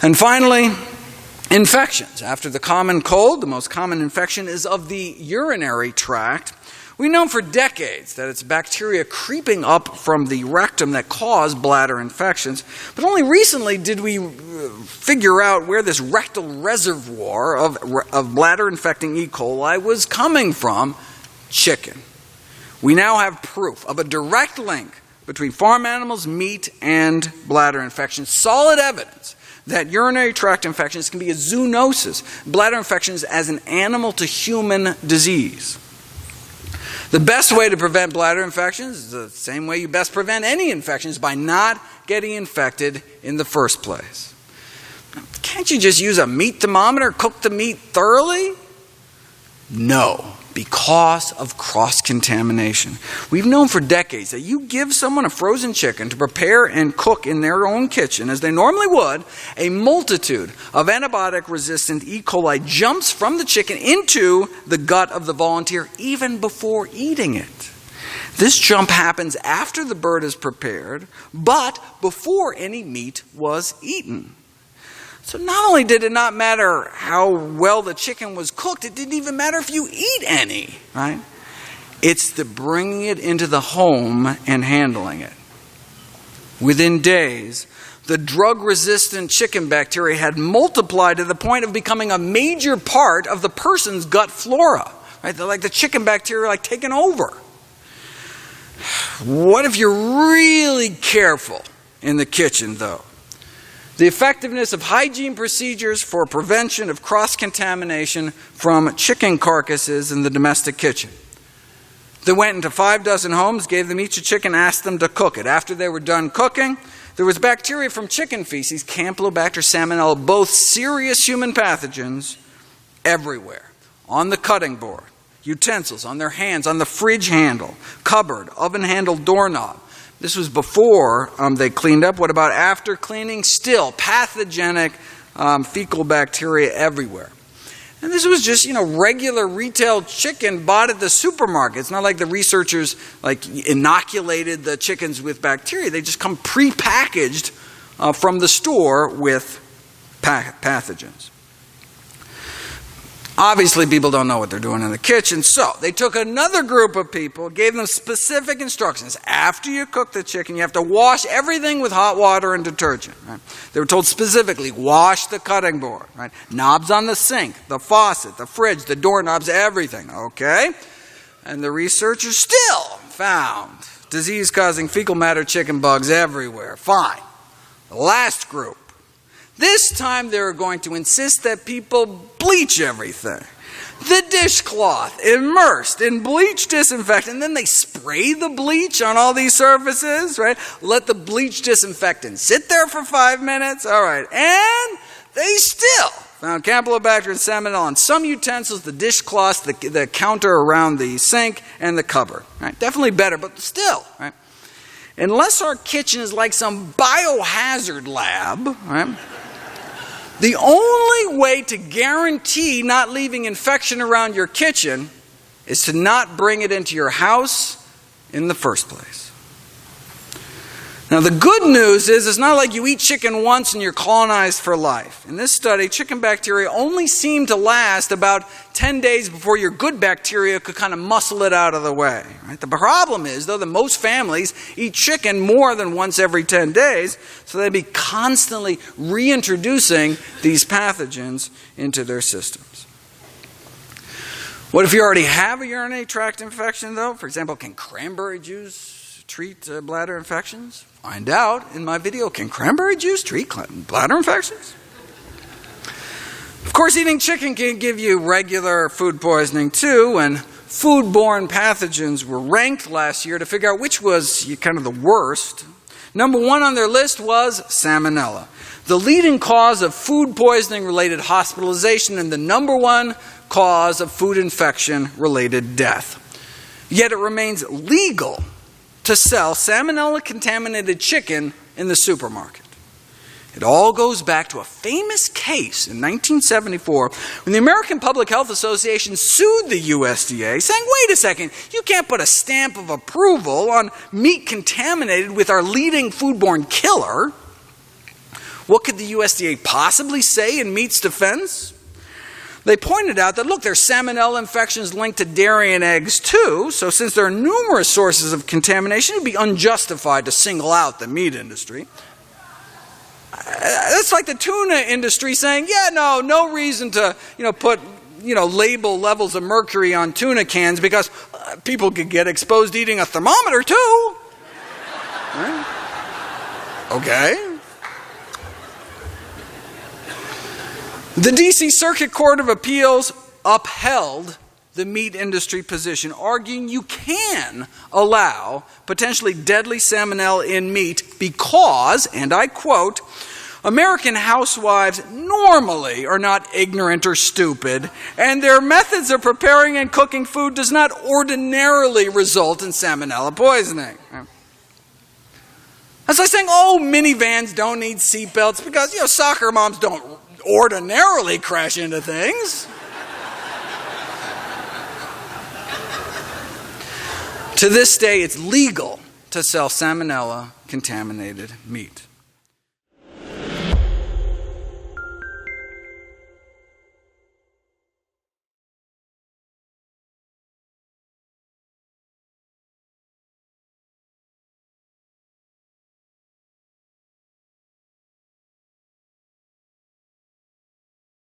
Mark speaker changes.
Speaker 1: And finally, infections. After the common cold, the most common infection is of the urinary tract. We've known for decades that it's bacteria creeping up from the rectum that cause bladder infections, but only recently did we figure out where this rectal reservoir of bladder-infecting E. coli was coming from: chicken. We now have proof of a direct link between farm animals, meat, and bladder infections. Solid evidence that urinary tract infections can be a zoonosis, bladder infections as an animal-to-human disease. The best way to prevent bladder infections is the same way you best prevent any infections, by not getting infected in the first place. Can't you just use a meat thermometer, cook the meat thoroughly? No, because of cross-contamination. We've known for decades that you give someone a frozen chicken to prepare and cook in their own kitchen, as they normally would, a multitude of antibiotic-resistant E. coli jumps from the chicken into the gut of the volunteer even before eating it. This jump happens after the bird is prepared, but before any meat was eaten. So not only did it not matter how well the chicken was cooked, it didn't even matter if you eat any, right? It's the bringing it into the home and handling it. Within days, the drug-resistant chicken bacteria had multiplied to the point of becoming a major part of the person's gut flora, right? They're like the chicken bacteria like taking over. What if you're really careful in the kitchen, though? The effectiveness of hygiene procedures for prevention of cross-contamination from chicken carcasses in the domestic kitchen. They went into 6 homes, gave them each a chicken, asked them to cook it. After they were done cooking, there was bacteria from chicken feces, Campylobacter, Salmonella, both serious human pathogens, everywhere. On the cutting board, utensils, on their hands, on the fridge handle, cupboard, oven handle, doorknob. This was before they cleaned up. What about after cleaning? Still pathogenic fecal bacteria everywhere. And this was just, regular retail chicken bought at the supermarket. It's not like the researchers inoculated the chickens with bacteria. They just come pre-packaged from the store with pathogens. Obviously, people don't know what they're doing in the kitchen, so they took another group of people, gave them specific instructions. After you cook the chicken, you have to wash everything with hot water and detergent. Right? They were told specifically, wash the cutting board, right? Knobs on the sink, the faucet, the fridge, the doorknobs, everything, okay? And the researchers still found disease-causing fecal matter chicken bugs everywhere. Fine. The last group. This time they're going to insist that people bleach everything. The dishcloth immersed in bleach disinfectant, and then they spray the bleach on all these surfaces, right? Let the bleach disinfectant sit there for 5 minutes, all right. And they still found Campylobacter and Salmonella on some utensils, the dishcloths, the counter around the sink, and the cupboard, right? Definitely better, but still, right? Unless our kitchen is like some biohazard lab, right? The only way to guarantee not leaving infection around your kitchen is to not bring it into your house in the first place. Now, the good news is it's not like you eat chicken once and you're colonized for life. In this study, chicken bacteria only seemed to last about 10 days before your good bacteria could kind of muscle it out of the way. Right? The problem is, though, that most families eat chicken more than once every 10 days, so they'd be constantly reintroducing these pathogens into their systems. What if you already have a urinary tract infection, though? For example, can cranberry juice treat bladder infections? Find out in my video, can cranberry juice treat bladder infections? Of course, eating chicken can give you regular food poisoning too, and foodborne pathogens were ranked last year to figure out which was kind of the worst. Number 1 on their list was Salmonella, the leading cause of food poisoning-related hospitalization and the number 1 cause of food infection-related death. Yet it remains legal to sell salmonella-contaminated chicken in the supermarket. It all goes back to a famous case in 1974 when the American Public Health Association sued the USDA, saying, wait a second, you can't put a stamp of approval on meat contaminated with our leading foodborne killer. What could the USDA possibly say in meat's defense? They pointed out that, look, there's salmonella infections linked to dairy and eggs too, so since there are numerous sources of contamination, it would be unjustified to single out the meat industry. That's like the tuna industry saying, yeah, no reason to, put, label levels of mercury on tuna cans because people could get exposed eating a thermometer too. Right? Okay. The D.C. Circuit Court of Appeals upheld the meat industry position, arguing you can allow potentially deadly salmonella in meat because, and I quote, American housewives normally are not ignorant or stupid, and their methods of preparing and cooking food does not ordinarily result in salmonella poisoning. That's like saying, minivans don't need seatbelts because, soccer moms don't ordinarily crash into things. To this day, it's legal to sell salmonella-contaminated meat.